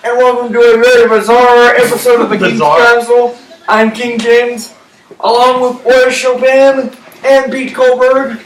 and welcome to a very bizarre episode of the King's Castle. I'm King James, along with Boris Chopin and Pete Colberg.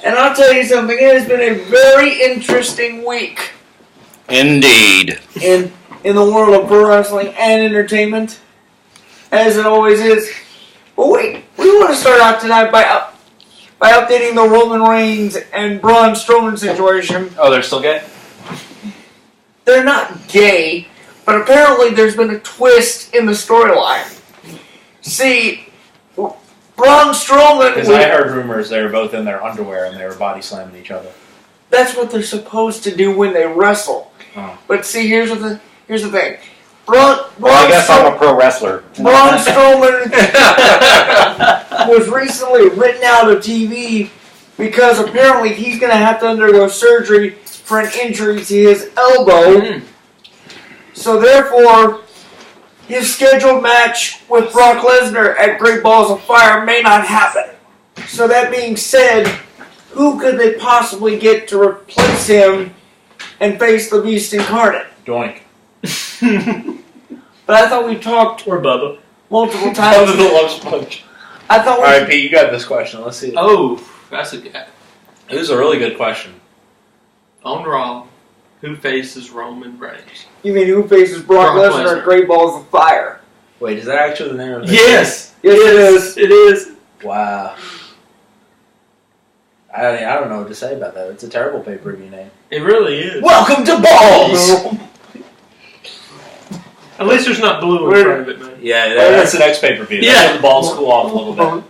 And I'll tell you something, it has been a very interesting week. Indeed. In the world of pro wrestling and entertainment, as it always is. But wait, we want to start out tonight by updating the Roman Reigns and Braun Strowman situation. Oh, they're still gay? They're not gay, but apparently there's been a twist in the storyline. See, Braun Strowman... Because I heard rumors they were both in their underwear and they were body slamming each other. That's what they're supposed to do when they wrestle. Oh. But see, here's the thing. Well, I guess I'm a pro wrestler. Braun Strowman was recently written out of TV because apparently he's going to have to undergo surgery for an injury to his elbow. Mm-hmm. So therefore, his scheduled match with Brock Lesnar at Great Balls of Fire may not happen. So that being said, who could they possibly get to replace him and face the Beast Incarnate? Doink. But I thought we talked or Bubba multiple times. Bubba the Love Sponge. I thought. All right, Pete, you got this question. Let's see. Oh, that's a good. It was a really good question. On Raw, who faces Roman Reigns? You mean who faces Brock Lesnar at Great Balls of Fire? Wait, is that actually the name of it? Yes, it is. It is. Wow. I don't know what to say about that. It's a terrible pay-per-view name. It really is. Welcome to Balls! At least there's not blue in front of it, man. Yeah, that's the next pay-per-view. Yeah. That's when the balls cool off a little bit.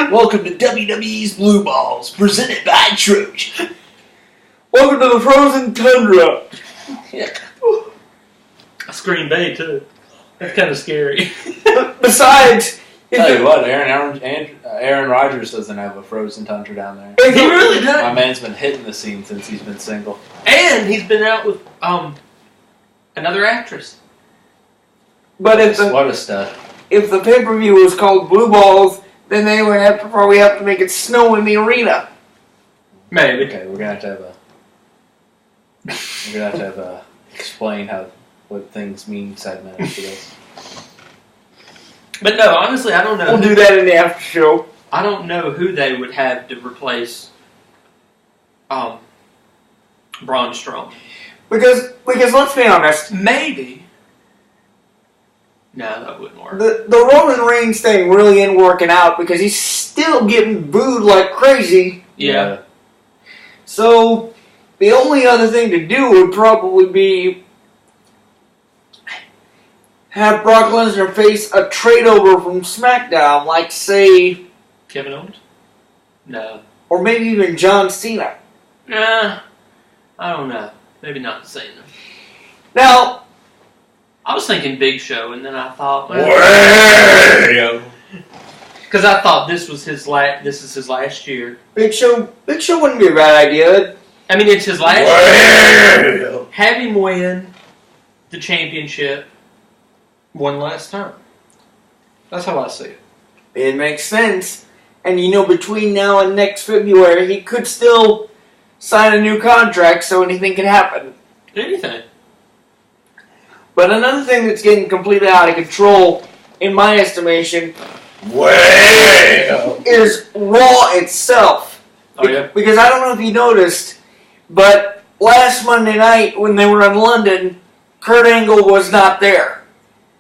Welcome to WWE's Blue Balls, presented by Trojan. Welcome to the Frozen Tundra. Yeah. That's Green Bay, too. That's kind of scary. Besides... Tell you what, Aaron Rodgers doesn't have a frozen tundra down there. He really does. My man's been hitting the scene since he's been single. And he's been out with another actress. But what a stud. If the pay-per-view was called Blue Balls, then they would probably have to make it snow in the arena. Maybe. Okay, we're gonna have to explain what things mean segment after this. But no, honestly, I don't know. We'll do that in the after show. I don't know who they would have to replace Braun Strowman. Because let's be honest. Maybe. No, that wouldn't work. The Roman Reigns thing really ain't working out because he's still getting booed like crazy. Yeah. So, the only other thing to do would probably be have Brock Lesnar face a trade over from SmackDown, like, say... Kevin Owens? No. Or maybe even John Cena. Nah, I don't know. Maybe not Cena. Now... I was thinking Big Show, and then I thought... Well, because I thought this is his last year. Big Show wouldn't be a bad idea. I mean, it's his last year. Have him win the championship one last time. That's how I see it. It makes sense. And between now and next February, he could still sign a new contract, so anything can happen. Anything. But another thing that's getting completely out of control, in my estimation, is Raw itself. Oh, yeah? Because I don't know if you noticed, but last Monday night when they were in London, Kurt Angle was not there.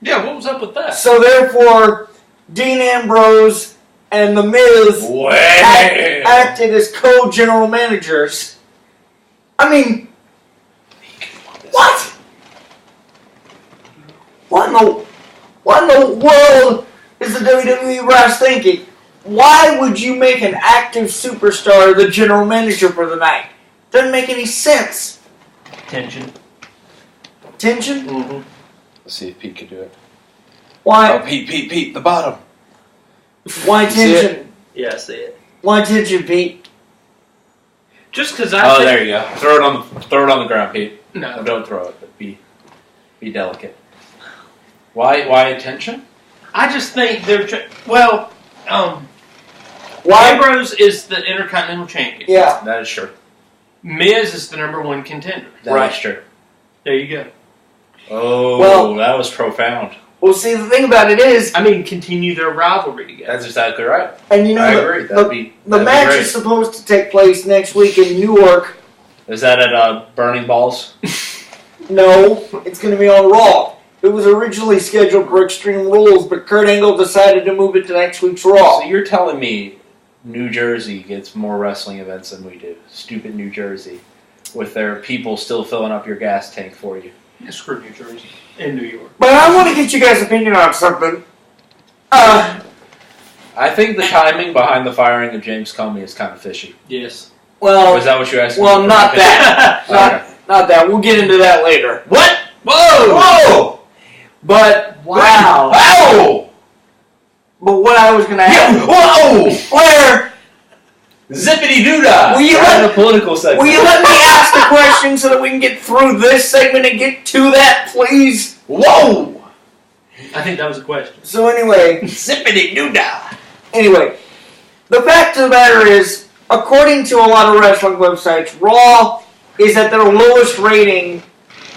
Yeah, what was up with that? So therefore, Dean Ambrose and The Miz acted as co-general managers. I mean, what? What in the world is the WWE brass thinking? Why would you make an active superstar the general manager for the night? Doesn't make any sense. Tension? Mm-hmm. Let's see if Pete could do it. Why? Oh, Pete, the bottom. Why tension? Yeah, I see it. Why tension, Pete? Just because I think... there you go. Throw it on the ground, Pete. No, don't throw it, but be delicate. Why attention? I just think they're... Why? Ambrose is the Intercontinental Champion. Yeah. That is true. Miz is the #1 contender. That is true. There you go. Oh, Well- that was profound. Well, see, the thing about it is, I mean, continue their rivalry together. That's exactly right. and you know, I agree. the That'd match be is supposed to take place next week in Newark. Is that at Burning Balls? No, it's going to be on Raw. It was originally scheduled for Extreme Rules, but Kurt Angle decided to move it to next week's Raw. So you're telling me New Jersey gets more wrestling events than we do? Stupid New Jersey, with their people still filling up your gas tank for you. Yeah, screw New Jersey and New York. But I want to get you guys' opinion on something. I think the timing behind the firing of James Comey is kind of fishy. Yes. Well, Was that what you asked me? well, not that. Okay. Not that. We'll get into that later. What? Whoa! Whoa! But Wow. Wow! But what I was going to ask, Whoa! Claire, Zippity doodah! Will you We're let- in a political segment. will you let me ask the question so that we can get through this segment and get to that, please? Whoa! I think that was a question. So anyway, Zippity doodah! the fact of the matter is, according to a lot of wrestling websites, Raw is at their lowest rating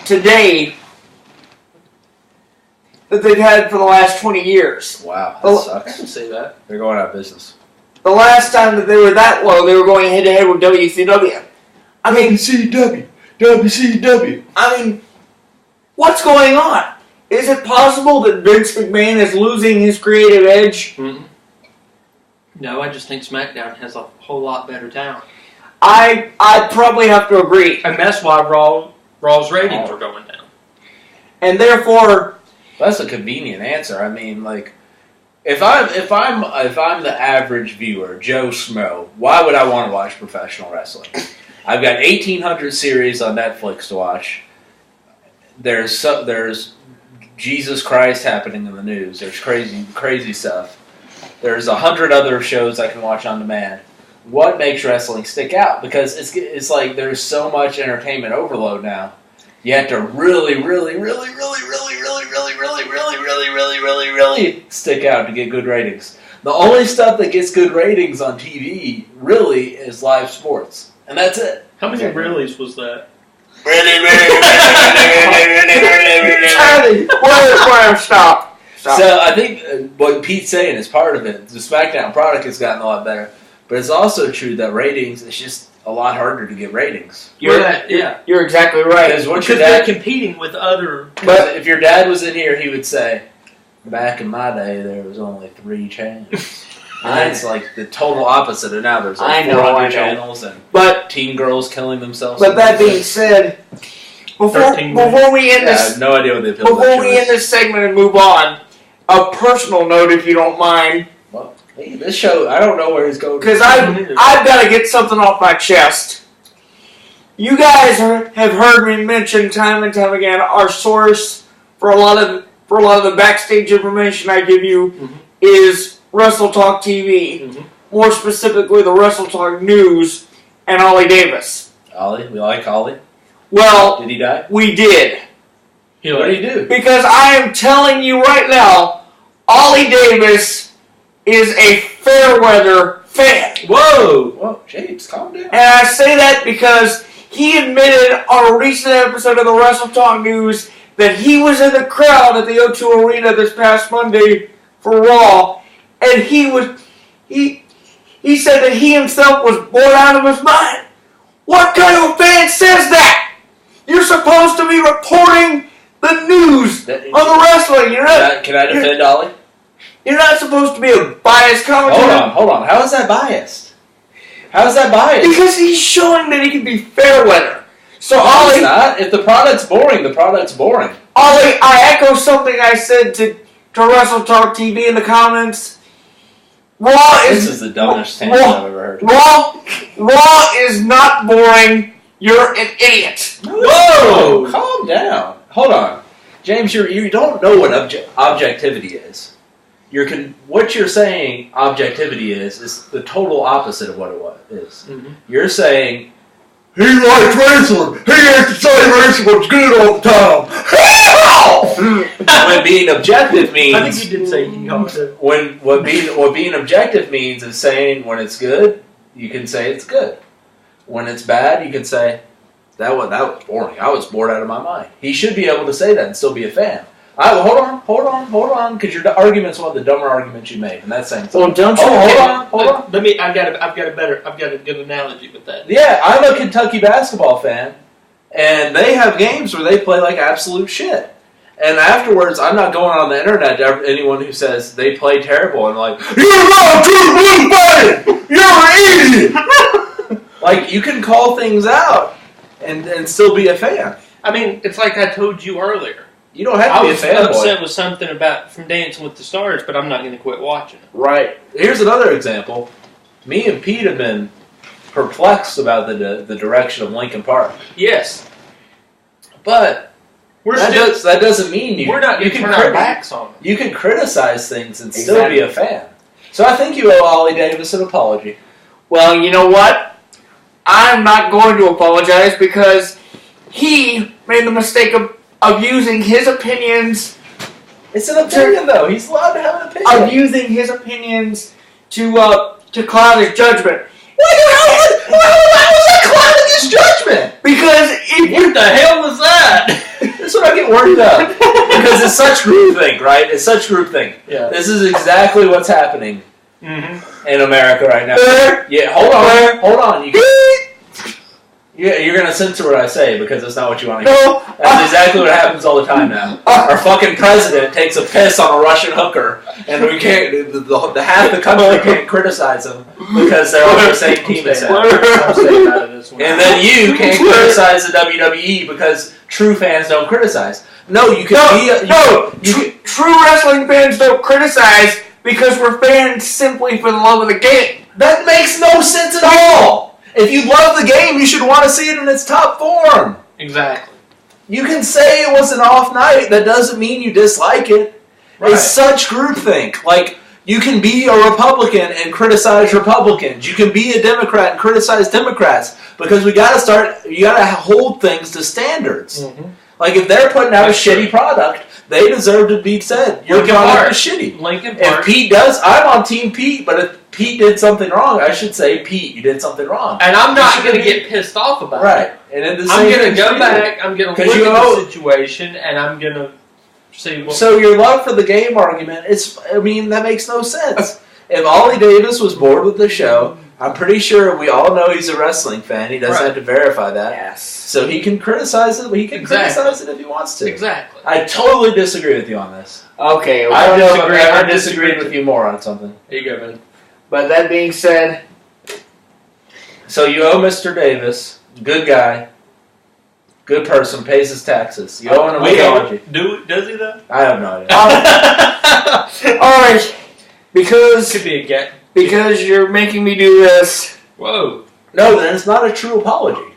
today that they've had for the last 20 years. Wow, that Oh, I sucks. can say that. They're going out of business. The last time that they were that low, they were going head-to-head with WCW. I mean, WCW. I mean, what's going on? Is it possible that Vince McMahon is losing his creative edge? Mm-hmm. No, I just think SmackDown has a whole lot better talent. I probably have to agree. And that's why Raw's ratings are going down. And therefore, That's a convenient answer. I mean, like, if I'm the average viewer, Joe Schmo, why would I want to watch professional wrestling? I've got 1,800 series on Netflix to watch. There's Jesus Christ happening in the news. There's crazy stuff. There's 100 other shows I can watch on demand. What makes wrestling stick out? Because it's like there's so much entertainment overload now. You have to really stick out to get good ratings. The only stuff that gets good ratings on TV really is live sports, and that's it. How many reallys was that? stop. So I think what Pete's saying is part of it. The SmackDown product has gotten a lot better, but it's also true that ratings, it's just a lot harder to get ratings. You're exactly right. Because They're competing with other... But if your dad was in here, he would say, back in my day, there was only 3 channels. And it's like the total opposite of now. There's like 400 channels and teen girls killing themselves. But that being said, before we end this, I have no idea what the appeal before we end this segment and move on, a personal note, if you don't mind, Well, hey, this show, I don't know where he's going. because I've got to get something off my chest. You guys have heard me mention time and time again our source for a lot of the backstage information I give you is Wrestle Talk TV. More specifically, the Wrestle Talk News and Ollie Davis. Ollie? We like Ollie? Well, Did he die? we did. What did he do? Because I am telling you right now, Ollie Davis is a Fairweather fan. Whoa! Whoa, James, calm down. And I say that because he admitted on a recent episode of the Wrestle Talk News that he was in the crowd at the O2 Arena this past Monday for Raw, and he said that he himself was bored out of his mind. What kind of a fan says that? You're supposed to be reporting the news on the wrestling. Can I defend Ollie? You're not supposed to be a biased commentator. Hold on. How is that biased? How is that biased? Because he's showing that he can be fair weather. So No, Ollie, it's not. If the product's boring, the product's boring. Ollie, I echo something I said to Wrestle Talk TV in the comments. This is the dumbest tangent I've ever heard. Raw is not boring. You're an idiot. Whoa! Calm down. Hold on. James, you don't know what objectivity is. What you're saying objectivity is the total opposite of what it is. You're saying, he likes wrestling. He has to say wrestling's good all the time. When being objective means... I think you did say he also. What being objective means is saying when it's good, you can say it's good. When it's bad, you can say That was boring. I was bored out of my mind. He should be able to say that and still be a fan. Hold on, because your argument's one of the dumber arguments you made, and that's saying something. Well, don't you? Hold on. I've got a good analogy with that. Yeah, I'm a Kentucky basketball fan, and they have games where they play like absolute shit. And afterwards, I'm not going on the internet to anyone who says they play terrible and like, you're not a true blue fan! You're an idiot! Like, you can call things out and still be a fan. I mean, it's like I told you earlier. You don't have to be a fanboy. I was upset with something from Dancing with the Stars, but I'm not going to quit watching it. Right. Here's another example. Me and Pete have been perplexed about the direction of Lincoln Park. Yes. But that doesn't mean we're not going to turn our backs on it. You can criticize things and still be a fan. So I think you owe Ollie Davis an apology. Well, you know what? I'm not going to apologize because he made the mistake of using his opinions. It's an opinion, though. He's allowed to have an opinion. Of using his opinions to cloud his judgment. How was that clouding his judgment? Because what the hell was that? That's what I get worked up. Because it's such groupthink, right? It's such groupthink. Yeah. This is exactly what's happening in America right now. Yeah, hold on. You're going to censor what I say because that's not what you want to hear. No. That's exactly what happens all the time now. Our fucking president takes a piss on a Russian hooker, and we can't. The half the country can't criticize him because they're on the same team as him. I'm staying out of this one. And then you can't criticize the WWE because true fans don't criticize. No, you can True wrestling fans don't criticize because we're fans simply for the love of the game. That makes no sense at all. If you love the game, you should want to see it in its top form. Exactly. You can say it was an off night. That doesn't mean you dislike it. Right. It's such groupthink. Like, you can be a Republican and criticize Republicans. You can be a Democrat and criticize Democrats. Because you got to hold things to standards. Mm-hmm. Like, if they're putting out a shitty product, they deserve to be said. Your product is shitty. Lincoln Park. If Pete does, I'm on Team Pete, but if Pete did something wrong, I should say, Pete, you did something wrong. And I'm not going to get pissed off about it. Right. And I'm going to go back, I'm going to look at the situation, and I'm going to see what... So your love for the game argument, that makes no sense. If Ollie Davis was bored with the show, I'm pretty sure we all know he's a wrestling fan. He doesn't have to verify that. Yes. So he can criticize it. He can criticize it if he wants to. Exactly. I totally disagree with you on this. Okay. I don't know if I've ever disagreed with you more on something. There you go, man. But that being said... So you owe Mr. Davis, good guy, good person, pays his taxes. You owe him an apology. Does he, though? I have no idea. Alright. Because... Could be a get. Because you're making me do this. Whoa. No, then it's not a true apology.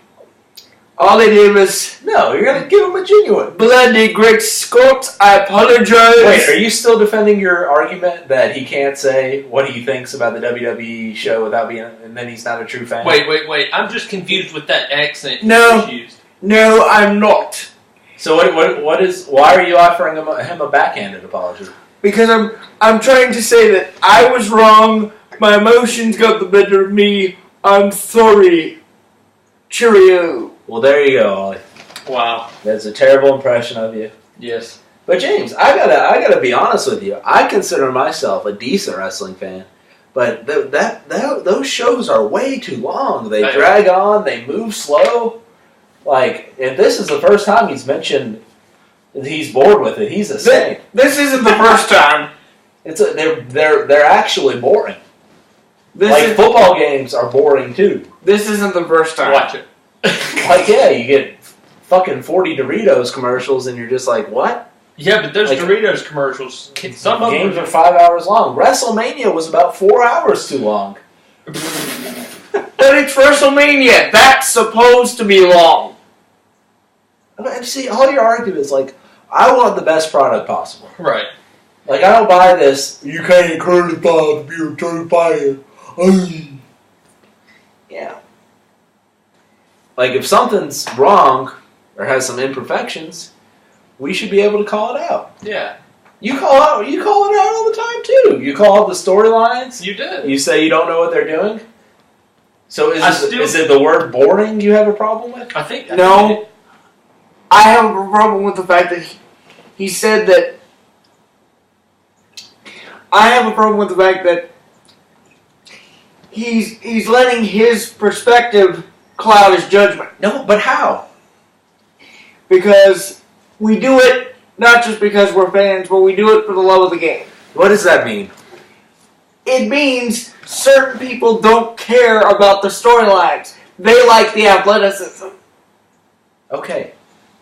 Ollie Davis. No, you're going to give him a genuine. Bloody great Scott, I apologize. Wait, are you still defending your argument that he can't say what he thinks about the WWE show without being, and then he's not a true fan? Wait. I'm just confused with that accent. No, I'm not. So why are you offering him a backhanded apology? Because I'm trying to say that I was wrong. My emotions got the better of me. I'm sorry. Cheerio. Well, there you go, Ollie. Wow. That's a terrible impression of you. Yes. But James, I gotta be honest with you. I consider myself a decent wrestling fan, but those shows are way too long. They drag on. They move slow. Like, if this is the first time he's mentioned he's bored with it, he's a saint. This isn't the first time. They're actually boring. Football games are boring too. This isn't the first time. Watch it. You get fucking 40 Doritos commercials and you're just like, what? Yeah, but those Doritos commercials, some of games are 5 hours long. WrestleMania was about 4 hours too long. But it's WrestleMania. That's supposed to be long. See, all your argument is like, I want the best product possible. Right. Like, I don't buy this, you can't criticize to be a true fan. Yeah. Like, if something's wrong or has some imperfections, we should be able to call it out. Yeah. You call it out all the time, too. You call out the storylines. You do. You say you don't know what they're doing. So is it the word boring you have a problem with? I think No. I have a problem with the fact that he said that. I have a problem with the fact that he's letting his perspective cloud his judgment. No, but how? Because we do it not just because we're fans, but we do it for the love of the game. What does that mean? It means certain people don't care about the storylines. They like the athleticism. Okay,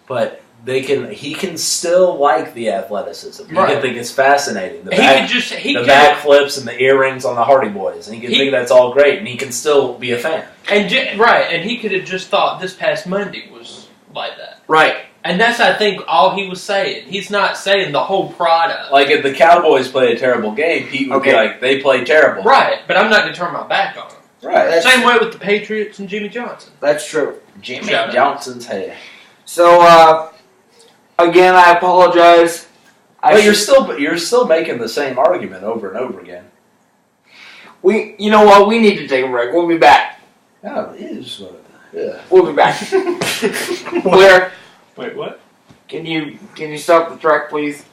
but he can still like the athleticism. He Right. can think it's fascinating. The backflips and the earrings on the Hardy Boys, and he can think that's all great, and he can still be a fan. And he could have just thought this past Monday was like that. Right. And that's, I think, all he was saying. He's not saying the whole product. Like, if the Cowboys play a terrible game, Pete would be like, they played terrible. Right, but I'm not going to turn my back on him. Right. Same way with the Patriots and Jimmy Johnson. That's true. Jimmy Johnson's hair. So, again, I apologize. But you're still making the same argument over and over again. You know what? We need to take a break. We'll be back. Oh, it is what yeah. We'll be back. Where? Wait, what? Can you stop the track, please?